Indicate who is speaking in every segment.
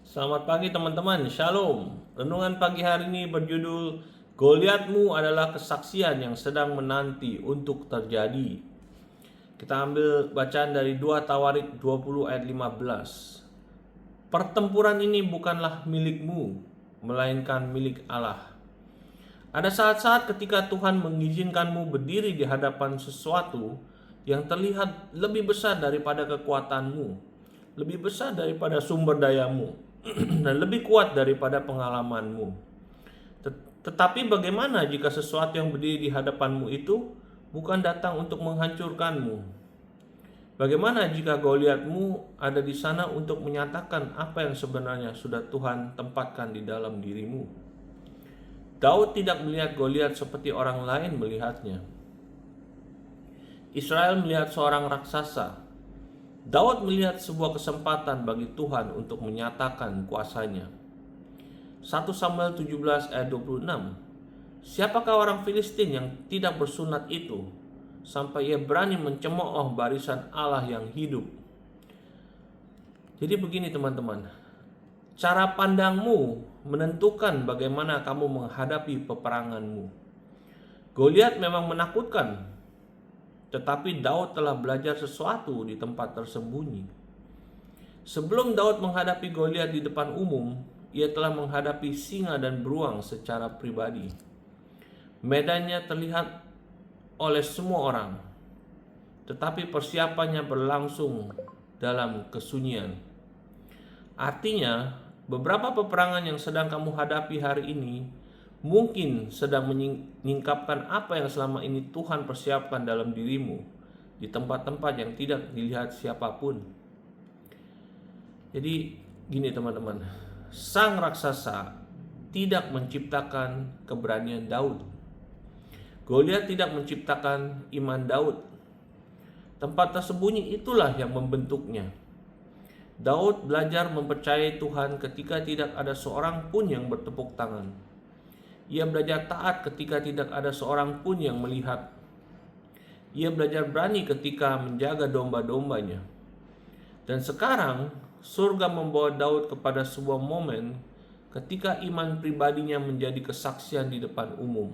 Speaker 1: Selamat pagi teman-teman, Shalom. Renungan pagi hari ini berjudul Goliatmu adalah kesaksian yang sedang menanti untuk terjadi. Kita ambil bacaan dari 2 Tawarik 20 ayat 15. Pertempuran ini bukanlah milikmu, melainkan milik Allah. Ada saat-saat ketika Tuhan mengizinkanmu berdiri di hadapan sesuatu yang terlihat lebih besar daripada kekuatanmu, lebih besar daripada sumber dayamu, dan lebih kuat daripada pengalamanmu. Tetapi bagaimana jika sesuatu yang berdiri di hadapanmu itu bukan datang untuk menghancurkanmu? Bagaimana jika Goliatmu ada di sana untuk menyatakan apa yang sebenarnya sudah Tuhan tempatkan di dalam dirimu? Daud tidak melihat Goliat seperti orang lain melihatnya. Israel melihat seorang raksasa. Daud melihat sebuah kesempatan bagi Tuhan untuk menyatakan kuasanya. 1 Samuel 17 ayat 26. Siapakah orang Filistin yang tidak bersunat itu sampai ia berani mencemooh barisan Allah yang hidup? Jadi begini teman-teman, cara pandangmu menentukan bagaimana kamu menghadapi peperanganmu. Goliat memang menakutkan, tetapi Daud telah belajar sesuatu di tempat tersembunyi. Sebelum Daud menghadapi Goliat di depan umum, ia telah menghadapi singa dan beruang secara pribadi. Medannya terlihat oleh semua orang, tetapi persiapannya berlangsung dalam kesunyian. Artinya, beberapa peperangan yang sedang kamu hadapi hari ini mungkin sedang menyingkapkan apa yang selama ini Tuhan persiapkan dalam dirimu di tempat-tempat yang tidak dilihat siapapun. Jadi gini teman-teman, sang raksasa tidak menciptakan keberanian Daud. Goliat tidak menciptakan iman Daud. Tempat tersembunyi itulah yang membentuknya. Daud belajar mempercayai Tuhan ketika tidak ada seorang pun yang bertepuk tangan. Ia belajar taat ketika tidak ada seorang pun yang melihat. Ia belajar berani ketika menjaga domba-dombanya. Dan sekarang, surga membawa Daud kepada sebuah momen ketika iman pribadinya menjadi kesaksian di depan umum.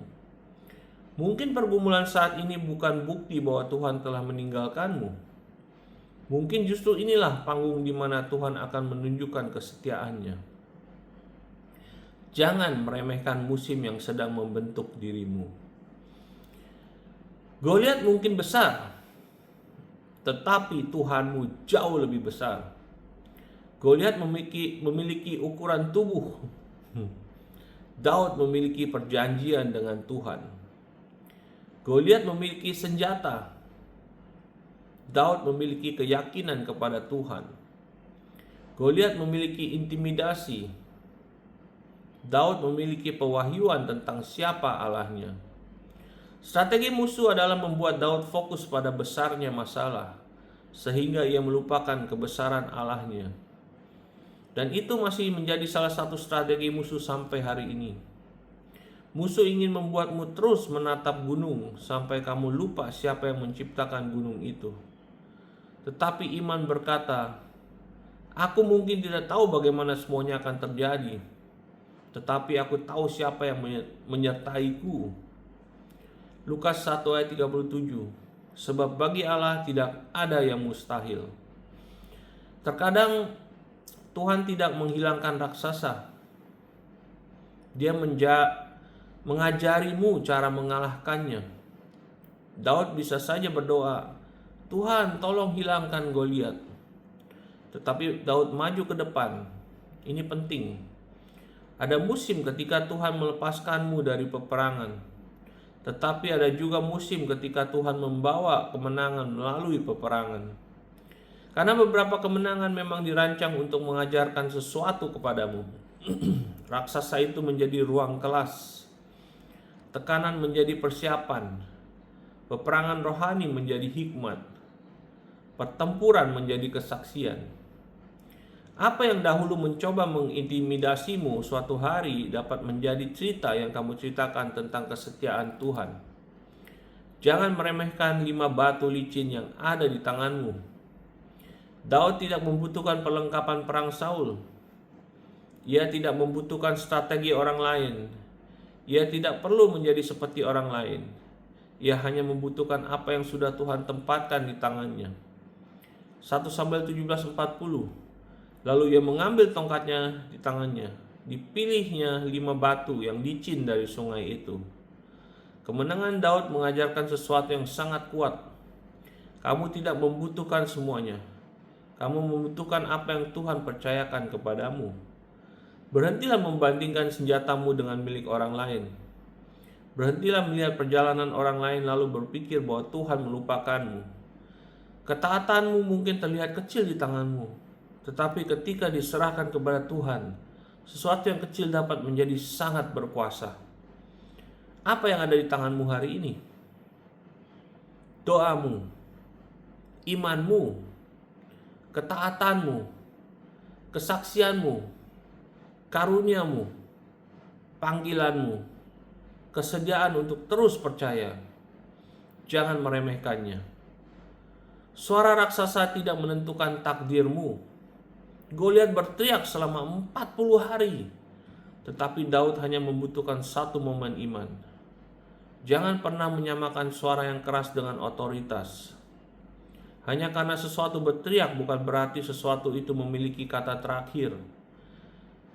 Speaker 1: Mungkin pergumulan saat ini bukan bukti bahwa Tuhan telah meninggalkanmu. Mungkin justru inilah panggung di mana Tuhan akan menunjukkan kesetiaannya. Jangan meremehkan musim yang sedang membentuk dirimu. Goliat mungkin besar, tetapi Tuhanmu jauh lebih besar. Goliat memiliki ukuran tubuh. Daud memiliki perjanjian dengan Tuhan. Goliat memiliki senjata. Daud memiliki keyakinan kepada Tuhan. Goliat memiliki intimidasi. Daud memiliki pewahyuan tentang siapa Allahnya. Strategi musuh adalah membuat Daud fokus pada besarnya masalah, sehingga ia melupakan kebesaran Allahnya. Dan itu masih menjadi salah satu strategi musuh sampai hari ini. Musuh ingin membuatmu terus menatap gunung sampai kamu lupa siapa yang menciptakan gunung itu. Tetapi iman berkata, aku mungkin tidak tahu bagaimana semuanya akan terjadi, tetapi aku tahu siapa yang menyertaiku. Lukas 1 ayat 37. Sebab bagi Allah tidak ada yang mustahil. Terkadang Tuhan tidak menghilangkan raksasa. Dia mengajarimu cara mengalahkannya. Daud bisa saja berdoa, Tuhan tolong hilangkan Goliat. Tetapi Daud maju ke depan. Ini penting. Ada musim ketika Tuhan melepaskanmu dari peperangan, tetapi ada juga musim ketika Tuhan membawa kemenangan melalui peperangan. Karena beberapa kemenangan memang dirancang untuk mengajarkan sesuatu kepadamu. Raksasa itu menjadi ruang kelas, tekanan menjadi persiapan, peperangan rohani menjadi hikmat, pertempuran menjadi kesaksian. Apa yang dahulu mencoba mengintimidasimu suatu hari dapat menjadi cerita yang kamu ceritakan tentang kesetiaan Tuhan. Jangan meremehkan 5 batu licin yang ada di tanganmu. Daud tidak membutuhkan perlengkapan perang Saul. Ia tidak membutuhkan strategi orang lain. Ia tidak perlu menjadi seperti orang lain. Ia hanya membutuhkan apa yang sudah Tuhan tempatkan di tangannya. 1 Samuel 17:40. Lalu ia mengambil tongkatnya di tangannya. Dipilihnya 5 batu yang licin dari sungai itu. Kemenangan Daud mengajarkan sesuatu yang sangat kuat. Kamu tidak membutuhkan semuanya. Kamu membutuhkan apa yang Tuhan percayakan kepadamu. Berhentilah membandingkan senjatamu dengan milik orang lain. Berhentilah melihat perjalanan orang lain lalu berpikir bahwa Tuhan melupakanmu. Ketaatanmu mungkin terlihat kecil di tanganmu, tetapi ketika diserahkan kepada Tuhan, sesuatu yang kecil dapat menjadi sangat berkuasa. Apa yang ada di tanganmu hari ini? Doamu, imanmu, ketaatanmu, kesaksianmu, karuniamu, panggilanmu, kesediaan untuk terus percaya. Jangan meremehkannya. Suara raksasa tidak menentukan takdirmu. Goliat berteriak selama 40 hari, tetapi Daud hanya membutuhkan satu momen iman. Jangan pernah menyamakan suara yang keras dengan otoritas. Hanya karena sesuatu berteriak bukan berarti sesuatu itu memiliki kata terakhir.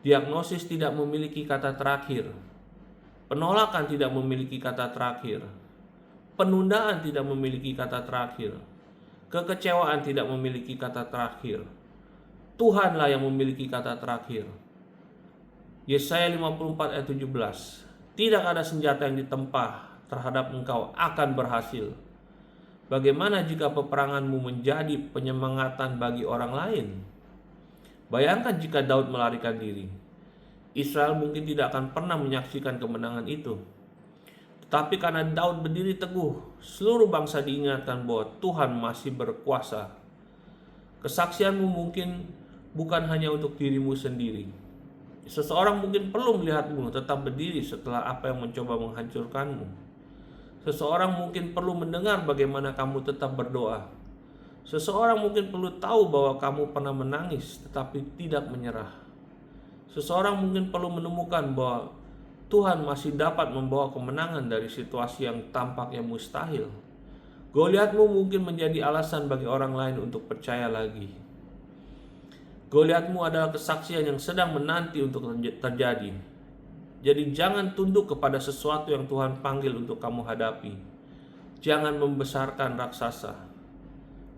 Speaker 1: Diagnosis tidak memiliki kata terakhir. Penolakan tidak memiliki kata terakhir. Penundaan tidak memiliki kata terakhir. Kekecewaan tidak memiliki kata terakhir. Tuhanlah yang memiliki kata terakhir. Yesaya 54 ayat 17. Tidak ada senjata yang ditempah terhadap engkau akan berhasil. Bagaimana jika peperanganmu menjadi penyemangatan bagi orang lain? Bayangkan jika Daud melarikan diri. Israel mungkin tidak akan pernah menyaksikan kemenangan itu. Tetapi karena Daud berdiri teguh, seluruh bangsa diingatkan bahwa Tuhan masih berkuasa. Kesaksianmu mungkin bukan hanya untuk dirimu sendiri. Seseorang mungkin perlu melihatmu tetap berdiri setelah apa yang mencoba menghancurkanmu. Seseorang mungkin perlu mendengar bagaimana kamu tetap berdoa. Seseorang mungkin perlu tahu bahwa kamu pernah menangis tetapi tidak menyerah. Seseorang mungkin perlu menemukan bahwa Tuhan masih dapat membawa kemenangan dari situasi yang tampaknya mustahil. Goliatmu mungkin menjadi alasan bagi orang lain untuk percaya lagi. Goliatmu adalah kesaksian yang sedang menanti untuk terjadi. Jadi jangan tunduk kepada sesuatu yang Tuhan panggil untuk kamu hadapi. Jangan membesarkan raksasa.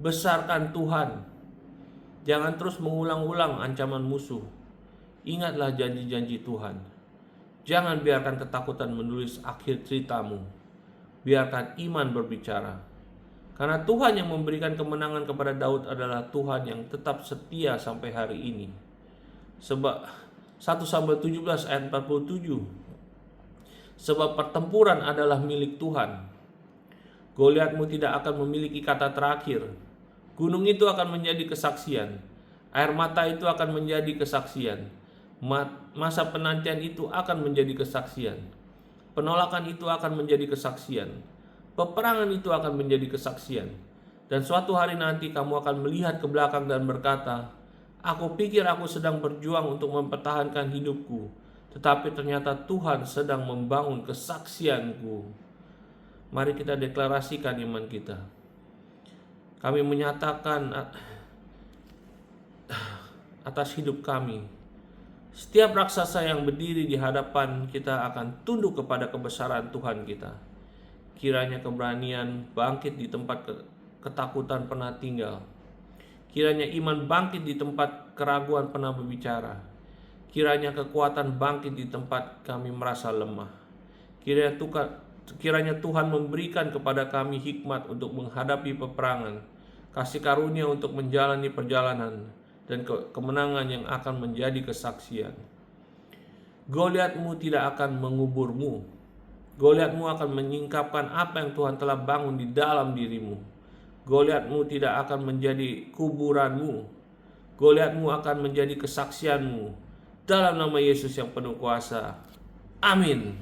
Speaker 1: Besarkan Tuhan. Jangan terus mengulang-ulang ancaman musuh. Ingatlah janji-janji Tuhan. Jangan biarkan ketakutan menulis akhir ceritamu. Biarkan iman berbicara. Karena Tuhan yang memberikan kemenangan kepada Daud adalah Tuhan yang tetap setia sampai hari ini. Sebab 1 Samuel 17 ayat 47. Sebab pertempuran adalah milik Tuhan. Goliatmu tidak akan memiliki kata terakhir. Gunung itu akan menjadi kesaksian. Air mata itu akan menjadi kesaksian. Masa penantian itu akan menjadi kesaksian. Penolakan itu akan menjadi kesaksian. Peperangan itu akan menjadi kesaksian. Dan suatu hari nanti kamu akan melihat ke belakang dan berkata, aku pikir aku sedang berjuang untuk mempertahankan hidupku, tetapi ternyata Tuhan sedang membangun kesaksianku. Mari kita deklarasikan iman kita. Kami menyatakan atas hidup kami, setiap raksasa yang berdiri di hadapan kita akan tunduk kepada kebesaran Tuhan kita. Kiranya keberanian bangkit di tempat ketakutan pernah tinggal. Kiranya iman bangkit di tempat keraguan pernah berbicara. Kiranya kekuatan bangkit di tempat kami merasa lemah. Kiranya Tuhan memberikan kepada kami hikmat untuk menghadapi peperangan, kasih karunia untuk menjalani perjalanan, dan kemenangan yang akan menjadi kesaksian. Goliatmu tidak akan menguburmu. Goliatmu akan menyingkapkan apa yang Tuhan telah bangun di dalam dirimu. Goliatmu tidak akan menjadi kuburanmu. Goliatmu akan menjadi kesaksianmu. Dalam nama Yesus yang penuh kuasa. Amin.